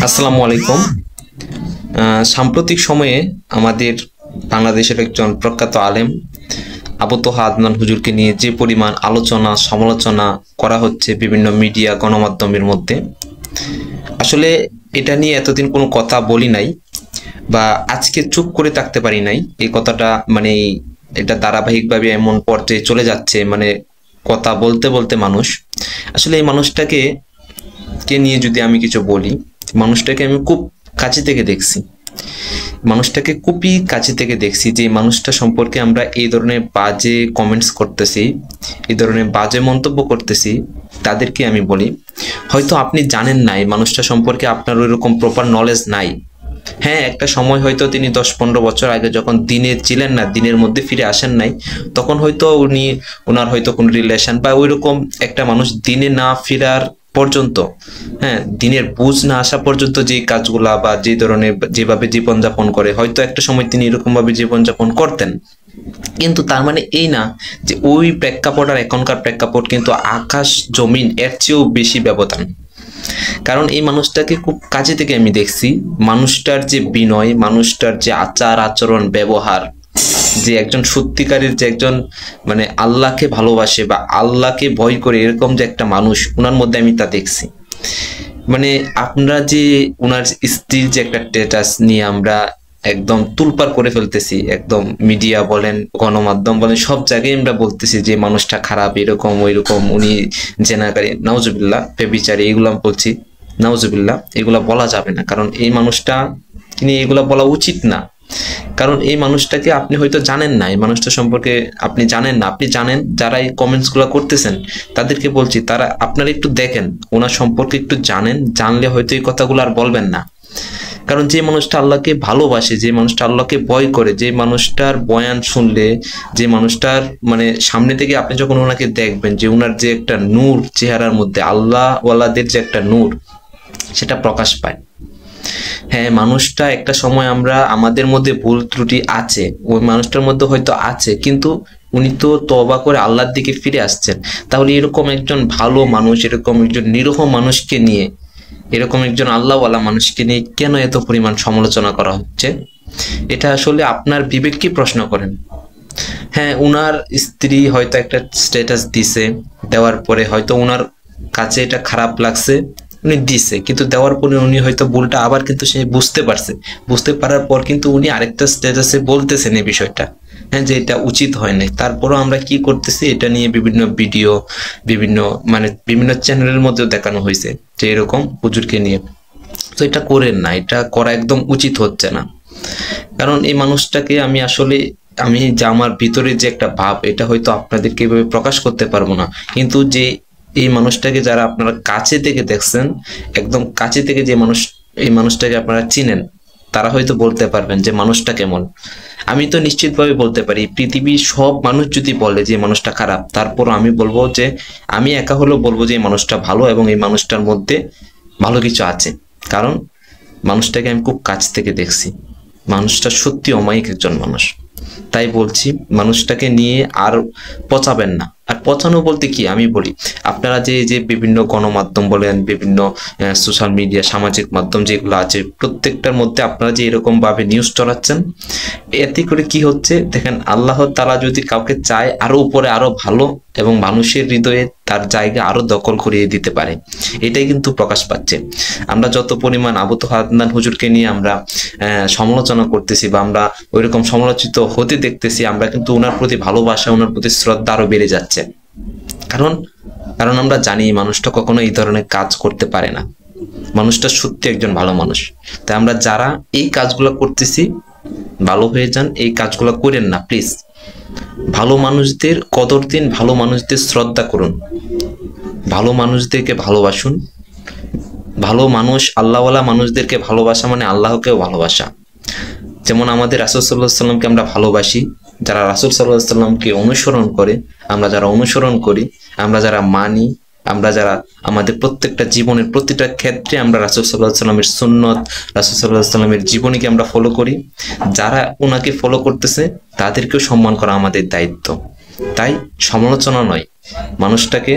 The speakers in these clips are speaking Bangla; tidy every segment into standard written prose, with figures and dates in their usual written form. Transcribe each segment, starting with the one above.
আসসালামু আলাইকুম। সাম্প্রতিক সময়ে আমাদের বাংলাদেশের একজন প্রখ্যাত আলেম আবু তোহা আদনান হুজুরকে নিয়ে যে পরিমাণ আলোচনা সমালোচনা করা হচ্ছে বিভিন্ন মিডিয়া গণমাধ্যমের মধ্যে, আসলে এটা নিয়ে এতদিন কোনো কথা বলি নাই বা আজকে চুপ করে থাকতে পারি নাই। এই কথাটা মানে এটা ধারাবাহিকভাবে এমন পর্যায়ে চলে যাচ্ছে, মানে কথা বলতে বলতে মানুষ আসলে এই মানুষটাকে নিয়ে যদি আমি কিছু বলি, মানুষটাকে আমি খুব কাছে থেকে দেখছি, মানুষটাকে খুবই কাছে থেকে দেখছি যে মানুষটা সম্পর্কে আমরা এই ধরনের বাজে কমেন্টস করতেছি, এই ধরনের বাজে মন্তব্য করতেছি, তাদেরকে আমি বলি হয়তো আপনি জানেন না এই মানুষটা সম্পর্কে, আপনার ওইরকম প্রপার নলেজ নাই। হ্যাঁ, একটা সময় হয়তো তিনি 10-15 বছর আগে যখন দিনে ছিলেন না, দিনের মধ্যে ফিরে আসেন নাই, তখন হয়তো ওনার হয়তো কোনো রিলেশন বা ওইরকম একটা মানুষ দিনে না ফিরার পর্যন্ত, হ্যাঁ, দিনের বুঝ না আসা পর্যন্ত যে কাজগুলা বা যে ধরনের যেভাবে জীবনযাপন করে, হয়তো একটা সময় তিনি এরকম ভাবে জীবনযাপন করতেন। কিন্তু তার মানে এই না যে ওই প্রেক্ষাপট আর এখনকার প্রেক্ষাপট কিন্তু আকাশ জমিন, এর চেয়েও বেশি ব্যবধান। কারণ এই মানুষটাকে খুব কাছে থেকে আমি দেখছি, মানুষটার যে বিনয়, মানুষটার যে আচার আচরণ ব্যবহার, যে একজন সত্যিকারের, যে একজন মানে আল্লাহকে ভালোবাসে বা আল্লাহকে ভয় করে এরকম যে একটা মানুষ, ওনার মধ্যে আমি তা দেখছি। মানে আপনারা যে ওনার স্ত্রীর যে একটা স্ট্যাটাস নিয়ে আমরা একদম তুলপার করে ফেলতেছি, একদম মিডিয়া বলেন গণমাধ্যম বলেন সব জায়গায় আমরা বলতেছি যে মানুষটা খারাপ, এরকম ওইরকম, উনি জেনাকারী, নাউজুবিল্লাহ, বেবিচারী, এগুলো বলছি, নাউজুবিল্লাহ, এগুলা বলা যাবে না। কারণ এই মানুষটা নিয়ে এগুলা বলা উচিত না। কারণ এই মানুষটাকে আপনি হয়তো জানেন না, এই মানুষটা সম্পর্কে আপনি জানেন না। আপনি জানেন, যারা এই কমেন্টস গুলা করতেছেন তাদেরকে বলছি, তারা আপনারা একটু দেখেন, ওনার সম্পর্কে একটু জানেন, জানলে হয়তো এই কথাগুলো আর বলবেন না। কারণ যে মানুষটা আল্লাহকে ভালোবাসে, যে মানুষটা আল্লাহকে ভয় করে, যে মানুষটার বয়ান শুনলে, যে মানুষটার মানে সামনে থেকে আপনি যখন ওনাকে দেখবেন, যে ওনার যে একটা নূর চেহারার মধ্যে, আল্লাহ ওয়ালাদের যে একটা নূর, সেটা প্রকাশ পায়। হ্যাঁ, মানুষটা একটা সময় আমরা আমাদের মধ্যে ভুল ত্রুটি আছে, ওই মানুষটার মধ্যে হয়তো আছে, কিন্তু উনি তো তওবা করে আল্লাহর দিকে ফিরে আসছেন। তাহলে এরকম একজন ভালো মানুষ, এরকম একজন নিরীহ মানুষকে নিয়ে, এরকম একজন আল্লাহওয়ালা মানুষকে নিয়ে কেন এত পরিমাণ সমালোচনা করা হচ্ছে? এটা আসলে আপনার বিবেককে প্রশ্ন করেন। হ্যাঁ, উনার স্ত্রী হয়তো একটা স্ট্যাটাস দিছে, দেওয়ার পরে হয়তো উনার কাছে এটা খারাপ লাগছে, উনি দিছে, কিন্তু দেওয়ার পরে উনি হয়তো ভুলটা আবার কিন্তু সে বুঝতে পারছে, বুঝতে পারার পর কিন্তু উনি আরেকটা স্ট্যাটাসে বলতেছেন এই বিষয়টা, হ্যাঁ, যে এটা উচিত হয় নাই। তারপরও আমরা কি করতেছি, এটা নিয়ে বিভিন্ন ভিডিও, বিভিন্ন মানে বিভিন্ন চ্যানেলের মধ্যেও দেখানো হয়েছে যে এরকম হুজুরকে নিয়ে। তো এটা করেন না, এটা করা একদম উচিত হচ্ছে না। কারণ এই মানুষটাকে আমি আসলে, আমি যে আমার ভিতরে যে একটা ভাব, এটা হয়তো আপনাদেরকে এভাবে প্রকাশ করতে পারবো না, কিন্তু যে এই মানুষটাকে যারা আপনারা কাছে থেকে দেখছেন, একদম কাছে থেকে যে মানুষ, এই মানুষটাকে আপনারা চিনেন, তারা হয়তো বলতে পারবেন যে মানুষটা কেমন। আমি তো নিশ্চিতভাবে বলতে পারি, পৃথিবীর সব মানুষ যদি বলে যে মানুষটা খারাপ, তারপর আমি বলবো যে, আমি একা হলেও বলবো যে এই মানুষটা ভালো এবং এই মানুষটার মধ্যে ভালো কিছু আছে। কারণ মানুষটাকে আমি খুব কাছ থেকে দেখছি, মানুষটা সত্যি অমায়িক একজন মানুষ। তাই বলছি, মানুষটাকে নিয়ে আর পচাবেন না। আর পচানো বলতে কি, আমি বলি, আপনারা যে যে বিভিন্ন গণমাধ্যম বলেন, বিভিন্ন সোশ্যাল মিডিয়া, সামাজিক মাধ্যম যেগুলো আছে, প্রত্যেকটার মধ্যে আপনারা যে এরকম ভাবে নিউজ চলাচ্ছেন, এতে করে কি হচ্ছে দেখেন, আল্লাহ তাআলা যদি কাউকে চায় আরো উপরে আরো ভালো এবং মানুষের হৃদয়ে তার জায়গা আরো দখল করিয়ে দিতে পারে, এটাই কিন্তু প্রকাশ পাচ্ছে। আমরা যত পরিমাণ আবু তোহা আদনান হুজুরকে নিয়ে আমরা সমালোচনা করতেছি বা আমরা ওইরকম সমালোচিত হতে দেখতেছি, আমরা কিন্তু ওনার প্রতি ভালোবাসা, ওনার প্রতি শ্রদ্ধা আরো বেড়ে যাচ্ছে। কারণ কারণ আমরা জানি মানুষটা কখনো এই ধরনের কাজ করতে পারে না, মানুষটা সত্যি একজন ভালো মানুষ। তাই আমরা যারা এই কাজগুলো করতেছি, ভালো হয়ে যান, এই কাজগুলো করেন না প্লিজ। ভালো মানুষদের কদর দিন, ভালো মানুষদের শ্রদ্ধা করুন, ভালো মানুষদেরকে ভালোবাসুন। ভালো মানুষ, আল্লাহওয়ালা মানুষদেরকে ভালোবাসা মানে আল্লাহকেও ভালোবাসা। যেমন আমাদের রাসূল সাল্লাল্লাহু আলাইহি সাল্লামকে আমরা ভালোবাসি, যারা রাসূল সাল্লাল্লাহু আলাইহি সাল্লামকে অনুসরণ করে, আমরা যারা অনুসরণ করি, আমরা যারা মানি, আমরা যারা আমাদের প্রত্যেকটা জীবনের প্রতিটা ক্ষেত্রে আমরা রাসূল সাল্লাল্লাহু আলাইহি সাল্লামের সুন্নত, রাসূল সাল্লাল্লাহু আলাইহি সাল্লামের জীবনীকে আমরা ফলো করি, যারা ওনাকে ফলো করতেছে তাদেরকেও সম্মান করা আমাদের দায়িত্ব। তাই সমালোচনা নয়, মানুষটাকে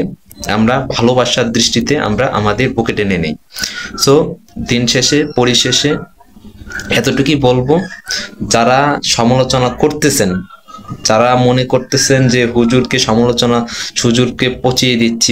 আমরা ভালোবাসার দৃষ্টিতে আমরা আমাদের বুকে টেনে নেই। সো দিন শেষে পরিশেষে এতটুকুই বলবো, যারা সমালোচনা করতেছেন, যারা মনে করতেছেন যে হুজুরকে পচিয়ে দিচ্ছি,